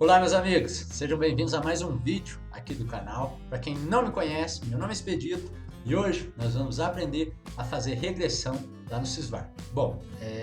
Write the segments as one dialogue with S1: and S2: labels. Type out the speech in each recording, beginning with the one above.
S1: Olá meus amigos, sejam bem-vindos a mais um vídeo aqui do canal. Para quem não me conhece, meu nome é Expedito e hoje nós vamos aprender a fazer regressão lá no Sysvar. Bom,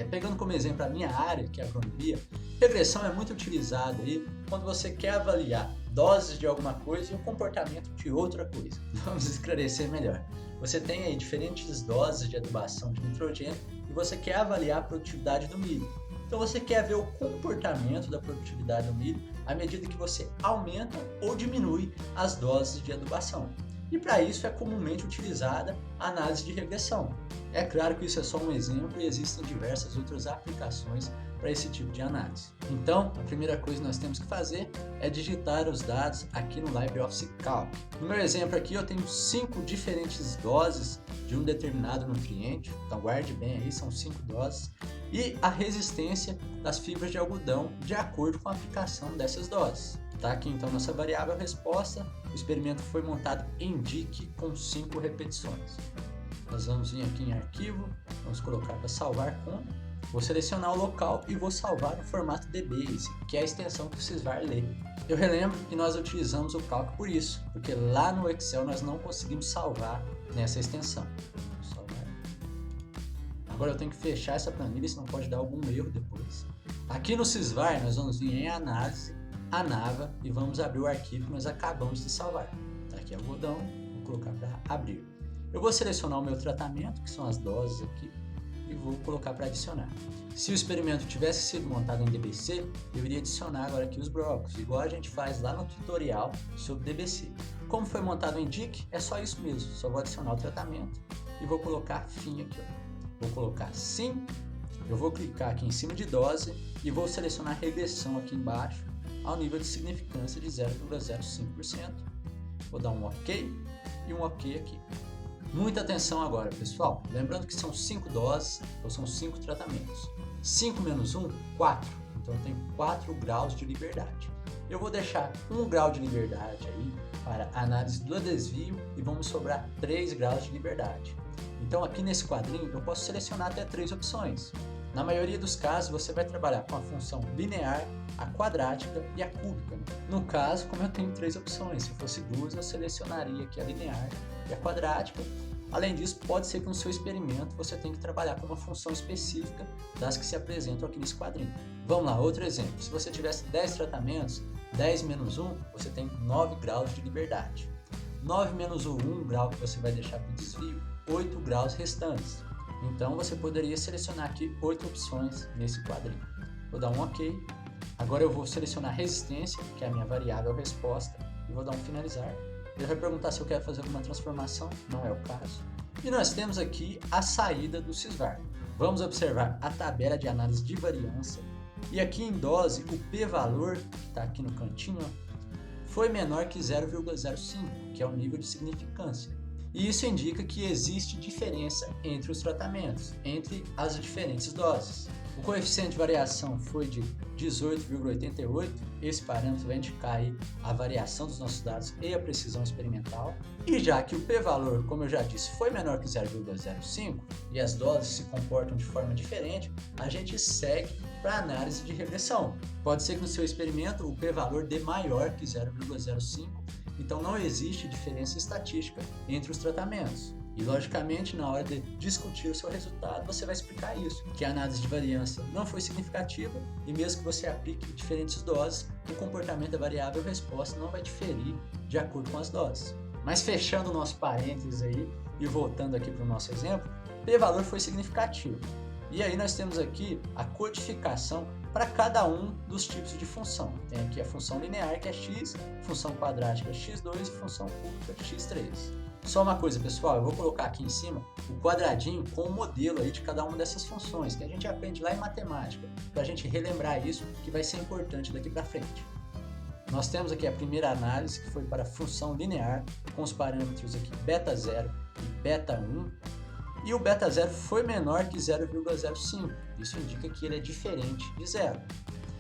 S1: pegando como exemplo a minha área, que é a agronomia, regressão é muito utilizada aí quando você quer avaliar doses de alguma coisa e o comportamento de outra coisa. Vamos esclarecer melhor. Você tem aí diferentes doses de adubação de nitrogênio e você quer avaliar a produtividade do milho. Então você quer ver o comportamento da produtividade do milho à medida que você aumenta ou diminui as doses de adubação. E para isso é comumente utilizada a análise de regressão. É claro que isso é só um exemplo e existem diversas outras aplicações para esse tipo de análise. Então, a primeira coisa que nós temos que fazer é digitar os dados aqui no LibreOffice Calc. No meu exemplo aqui eu tenho 5 diferentes doses de um determinado nutriente, então guarde bem aí, são 5 doses, e a resistência das fibras de algodão de acordo com a aplicação dessas doses. Tá aqui então nossa variável resposta, o experimento foi montado em DIC com 5 repetições. Nós vamos vir aqui em arquivo, vamos colocar para salvar como, vou selecionar o local e vou salvar no formato DBase, que é a extensão que o Sysvar lê. Eu relembro que nós utilizamos o Calc por isso, porque lá no Excel nós não conseguimos salvar nessa extensão. Agora eu tenho que fechar essa planilha, senão pode dar algum erro depois. Aqui no Sysvar nós vamos vir em análise, ANAVA e vamos abrir o arquivo que nós acabamos de salvar. Tá aqui algodão, vou colocar para abrir. Eu vou selecionar o meu tratamento, que são as doses aqui, e vou colocar para adicionar. Se o experimento tivesse sido montado em DBC, eu iria adicionar agora aqui os blocos, igual a gente faz lá no tutorial sobre DBC. Como foi montado em DIC, é só isso mesmo, só vou adicionar o tratamento e vou colocar fim aqui, ó. Vou colocar sim, eu vou clicar aqui em cima de dose e vou selecionar regressão aqui embaixo ao nível de significância de 0,05%. Vou dar um OK e um OK aqui. Muita atenção agora, pessoal. Lembrando que são 5 doses, ou são 5 tratamentos. 5 menos 1, 4. Então eu tenho 4 graus de liberdade. Eu vou deixar 1 grau de liberdade aí para análise do desvio e vamos sobrar 3 graus de liberdade. Então aqui nesse quadrinho eu posso selecionar até 3 opções. Na maioria dos casos você vai trabalhar com a função linear, a quadrática e a cúbica. No caso, como eu tenho 3 opções, se fosse 2 eu selecionaria aqui a linear e a quadrática. Além disso, pode ser que no seu experimento você tenha que trabalhar com uma função específica das que se apresentam aqui nesse quadrinho. Vamos lá, outro exemplo. Se você tivesse 10 tratamentos, 10 menos 1, você tem 9 graus de liberdade. 9 menos o 1 grau que você vai deixar para o desvio, 8 graus restantes. Então você poderia selecionar aqui 8 opções nesse quadrinho. Vou dar um OK. Agora eu vou selecionar resistência, que é a minha variável resposta, e vou dar um finalizar. Ele vai perguntar se eu quero fazer alguma transformação, não é o caso. E nós temos aqui a saída do Sysvar. Vamos observar a tabela de análise de variância. E aqui em dose, o p-valor, que está aqui no cantinho, foi menor que 0,05, que é o nível de significância. E isso indica que existe diferença entre os tratamentos, entre as diferentes doses. O coeficiente de variação foi de 18,88, esse parâmetro vai indicar aí a variação dos nossos dados e a precisão experimental. E já que o p-valor, como eu já disse, foi menor que 0,05 e as doses se comportam de forma diferente, a gente segue para a análise de regressão. Pode ser que no seu experimento o p-valor dê maior que 0,05, então não existe diferença estatística entre os tratamentos. E logicamente, na hora de discutir o seu resultado, você vai explicar isso, que a análise de variância não foi significativa e mesmo que você aplique diferentes doses, o comportamento da variável resposta não vai diferir de acordo com as doses. Mas fechando o nosso parênteses aí e voltando aqui para o nosso exemplo, p-valor foi significativo. E aí nós temos aqui a codificação para cada um dos tipos de função. Tem aqui a função linear, que é x, função quadrática x2 e função cúbica x3. Só uma coisa, pessoal, eu vou colocar aqui em cima o quadradinho com o modelo aí de cada uma dessas funções, que a gente aprende lá em matemática, para a gente relembrar isso, que vai ser importante daqui para frente. Nós temos aqui a primeira análise, que foi para a função linear, com os parâmetros aqui β0 e β1, e o β0 foi menor que 0,05, isso indica que ele é diferente de zero.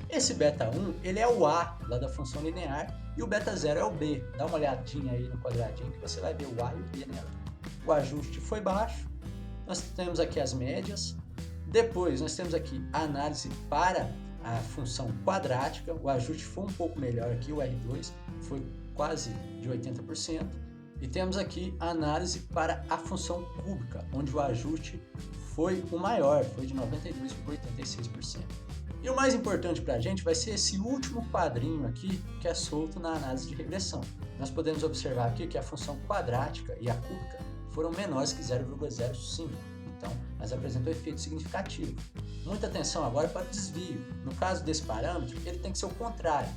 S1: Esse β1, ele é o A lá da função linear e o β0 é o B. Dá uma olhadinha aí no quadradinho que você vai ver o A e o B nela. O ajuste foi baixo, nós temos aqui as médias, depois nós temos aqui a análise para a função quadrática, o ajuste foi um pouco melhor aqui, o R2 foi quase de 80%. E temos aqui a análise para a função cúbica, onde o ajuste foi o maior, foi de 92,86%. E o mais importante para a gente vai ser esse último quadrinho aqui, que é solto na análise de regressão. Nós podemos observar aqui que a função quadrática e a cúbica foram menores que 0,05. Então, elas apresentam efeito significativo. Muita atenção agora para o desvio. No caso desse parâmetro, ele tem que ser o contrário.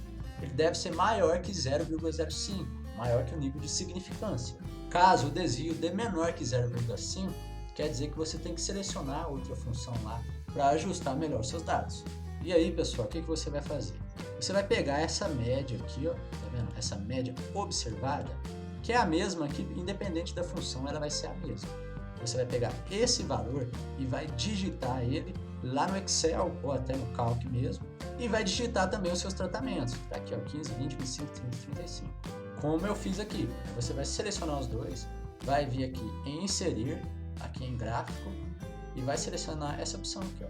S1: Ele deve ser maior que 0,05, maior que o nível de significância. Caso o desvio dê menor que 0,5, quer dizer que você tem que selecionar outra função lá para ajustar melhor seus dados. E aí, pessoal, o que você vai fazer? Você vai pegar essa média aqui, ó, tá vendo? Essa média observada, que é a mesma aqui, independente da função, ela vai ser a mesma. Você vai pegar esse valor e vai digitar ele lá no Excel ou até no Calc mesmo, e vai digitar também os seus tratamentos. Tá aqui, ó, 15, 20, 25, 30, 35. Como eu fiz aqui. Você vai selecionar os dois, vai vir aqui em inserir, aqui em gráfico, e vai selecionar essa opção aqui, ó.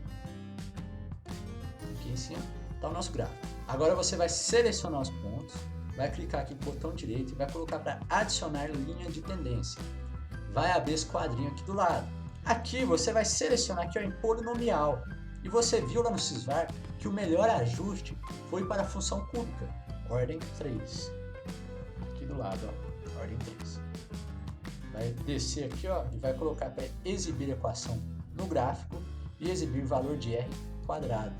S1: Aqui em cima está o nosso gráfico. Agora você vai selecionar os pontos, vai clicar aqui no botão direito e vai colocar para adicionar linha de tendência. Vai abrir esse quadrinho aqui do lado. Aqui você vai selecionar aqui, ó, em polinomial. E você viu lá no Sysvar que o melhor ajuste foi para a função cúbica, ordem 3. Aqui do lado, ó, ordem 3. Vai descer aqui, ó, e vai colocar para exibir a equação no gráfico e exibir valor de R quadrado.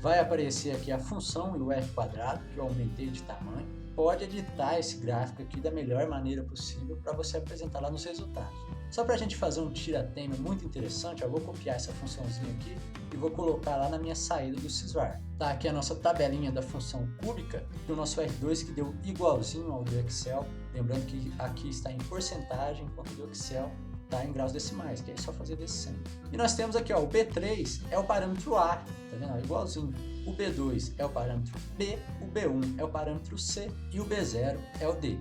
S1: Vai aparecer aqui a função e o R quadrado, que eu aumentei de tamanho. Pode editar esse gráfico aqui da melhor maneira possível para você apresentar lá nos resultados. Só para a gente fazer um tira-tema muito interessante, eu vou copiar essa funçãozinha aqui e vou colocar lá na minha saída do Sysvar. Tá aqui a nossa tabelinha da função cúbica e o nosso R2 que deu igualzinho ao do Excel. Lembrando que aqui está em porcentagem, enquanto do Excel está em graus decimais, que é só fazer vezes 100. E nós temos aqui, ó, o B3 é o parâmetro A, tá vendo? Igualzinho. O B2 é o parâmetro B, o B1 é o parâmetro C e o B0 é o D.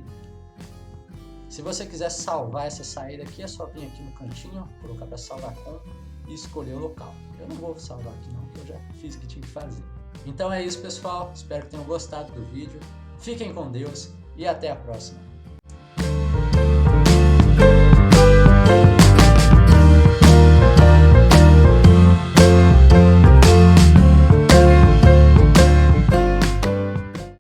S1: Se você quiser salvar essa saída aqui, é só vir aqui no cantinho, ó, colocar para salvar com e escolher o local. Eu não vou salvar aqui não, porque eu já fiz o que tinha que fazer. Então é isso, pessoal. Espero que tenham gostado do vídeo. Fiquem com Deus e até a próxima.